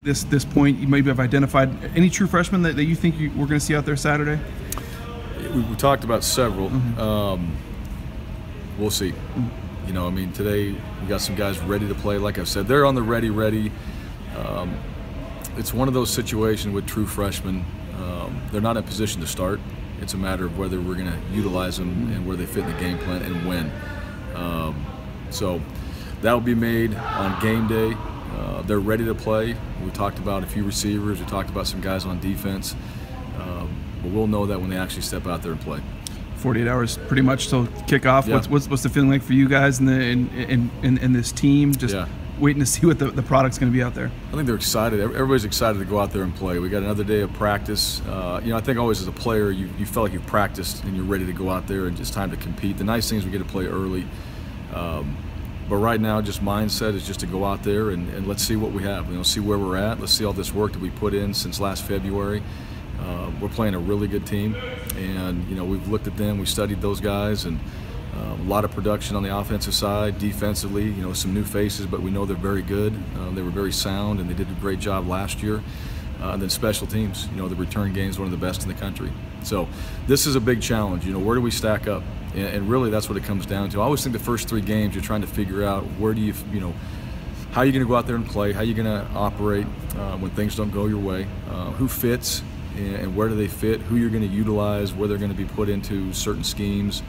This point, you maybe have identified any true freshmen that you think we're going to see out there Saturday? We talked about several. We'll see. You know, I mean, today we got some guys ready to play. Like I said, they're on the ready. It's one of those situations with true freshmen. They're not in a position to start. It's a matter of whether we're going to utilize them and where they fit in the game plan and when. So that will be made on game day. They're ready to play. We talked about a few receivers. We talked about some guys on defense. But we'll know that when they actually step out there and play. 48 hours pretty much till kickoff. Yeah. What's the feeling like for you guys and this team? Just waiting to see what the product's going to be out there. I think they're excited. Everybody's excited to go out there and play. We got another day of practice. You know, I think always as a player, you felt like you've practiced and you're ready to go out there and just time to compete. The nice thing is we get to play early. But right now, just mindset is just to go out there and let's see what we have. You know, see where we're at. Let's see all this work that we put in since last February. We're playing a really good team, and you know we've looked at them, we studied those guys, and a lot of production on the offensive side. Defensively, you know, some new faces, but we know they're very good. They were very sound, and they did a great job last year. And then special teams, you know, the return game is one of the best in the country. So this is a big challenge. You know, where do we stack up? And really, that's what it comes down to. I always think the first 3 games, you're trying to figure out where do you know, how are you going to go out there and play? How are you going to operate when things don't go your way? Who fits? And where do they fit, who you're going to utilize, where they're going to be put into certain schemes.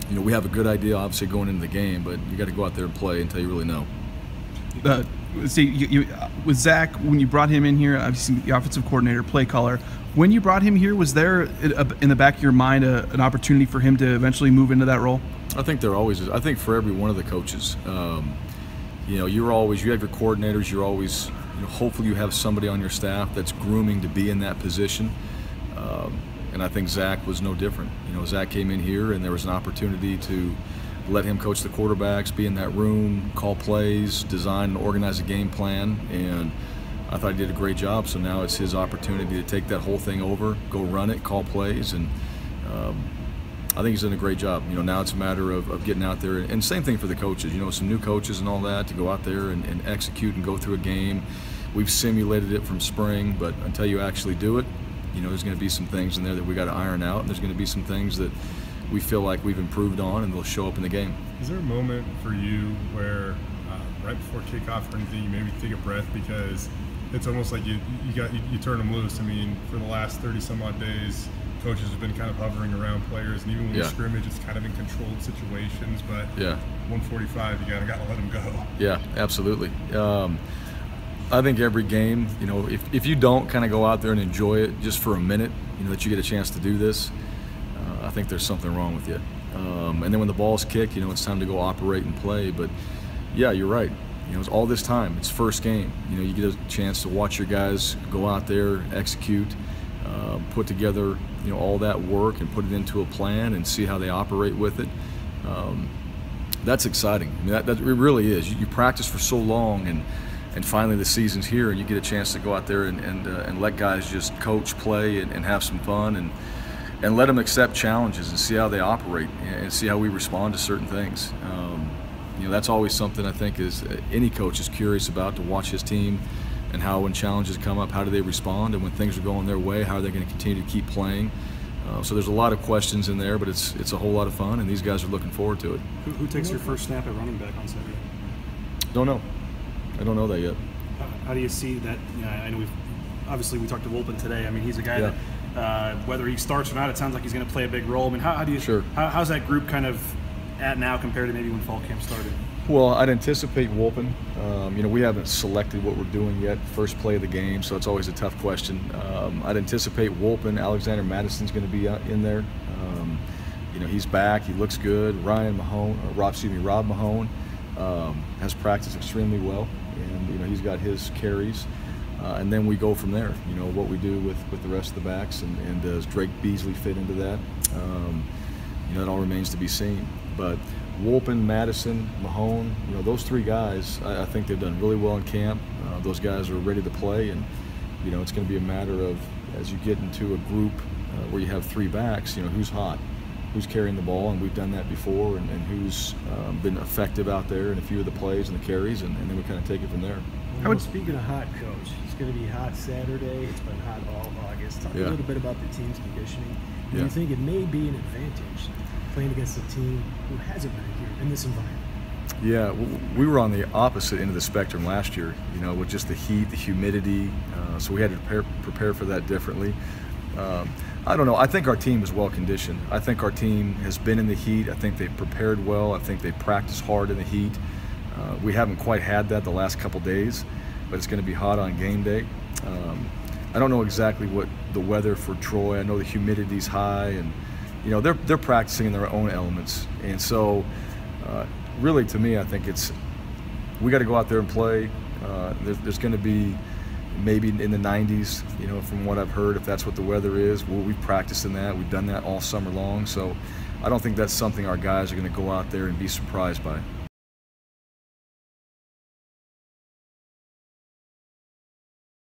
You know, we have a good idea, obviously, going into the game, but you got to go out there and play until you really know. See, with Zach, when you brought him in here, obviously the offensive coordinator, play caller, when you brought him here, was there in the back of your mind an opportunity for him to eventually move into that role? I think there always is. I think for every one of the coaches, you know, you have your coordinators, you're always, you know, hopefully you have somebody on your staff that's grooming to be in that position. And I think Zach was no different. You know, Zach came in here and there was an opportunity to let him coach the quarterbacks, be in that room, call plays, design and organize a game plan, and I thought he did a great job. So now it's his opportunity to take that whole thing over, go run it, call plays, and I think he's done a great job. You know, now it's a matter of getting out there, and same thing for the coaches. You know, some new coaches and all that to go out there and execute and go through a game. We've simulated it from spring, but until you actually do it, you know, there's going to be some things in there that we got to iron out, and there's going to be some things that we feel like we've improved on, and they'll show up in the game. Is there a moment for you where, right before kickoff or anything, you maybe take a breath because it's almost like you turn them loose? I mean, for the last 30-some-odd days, coaches have been kind of hovering around players, and even when you scrimmage, it's kind of in controlled situations. But 145, you got to let them go. Yeah, absolutely. I think every game, you know, if you don't kind of go out there and enjoy it just for a minute, you know, that you get a chance to do this, I think there's something wrong with you. And then when the ball's kicked, you know, it's time to go operate and play. But yeah, you're right. You know, it's all this time. It's first game. You know, you get a chance to watch your guys go out there, execute, put together, you know, all that work and put it into a plan and see how they operate with it. That's exciting. I mean, that it really is. You practice for so long, and finally the season's here, and you get a chance to go out there and let guys just coach, play, and have some fun, and let them accept challenges and see how they operate and see how we respond to certain things. You know, that's always something I think is any coach is curious about, to watch his team and how when challenges come up, how do they respond, and when things are going their way, how are they going to continue to keep playing. So there's a lot of questions in there, but it's a whole lot of fun, and these guys are looking forward to it. Who takes your first snap at running back on Saturday? Don't know. I don't know that yet. How do you see that? You know, I know we talked to Wolpen today. I mean, he's a guy that whether he starts or not, it sounds like he's going to play a big role. I mean, how do you? How's that group kind of at now compared to maybe when fall camp started? Well, I'd anticipate Wolpen. You know, we haven't selected what we're doing yet, first play of the game, so it's always a tough question. I'd anticipate Wolpen. Alexander Madison's going to be in there. You know, he's back. He looks good. Rob Mahone has practiced extremely well, and you know, he's got his carries. And then we go from there. You know, what we do with the rest of the backs, and does Drake Beasley fit into that? You know, it all remains to be seen. But Wolpen, Madison, Mahone, you know, those 3 guys, I think they've done really well in camp. Those guys are ready to play, and you know, it's going to be a matter of, as you get into a group where you have 3 backs, you know, who's hot, who's carrying the ball, and we've done that before, and who's been effective out there in a few of the plays and the carries, and then we kind of take it from there. Well, speaking of hot, Coach, it's going to be hot Saturday. It's been hot all August. Talk a little bit about the team's conditioning. Do you think it may be an advantage playing against a team who hasn't been here in this environment? Yeah, we were on the opposite end of the spectrum last year, with just the heat, the humidity, so we had to prepare for that differently. I don't know. I think our team is well conditioned. I think our team has been in the heat. I think they've prepared well. I think they practiced hard in the heat. We haven't quite had that the last couple days, but it's going to be hot on game day. I don't know exactly what the weather for Troy. I know the humidity's high, and they're practicing in their own elements. And so, really, to me, I think we got to go out there and play. There's going to be maybe in the 90s, from what I've heard, if that's what the weather is. Well, we've practiced in that. We've done that all summer long. So I don't think that's something our guys are going to go out there and be surprised by.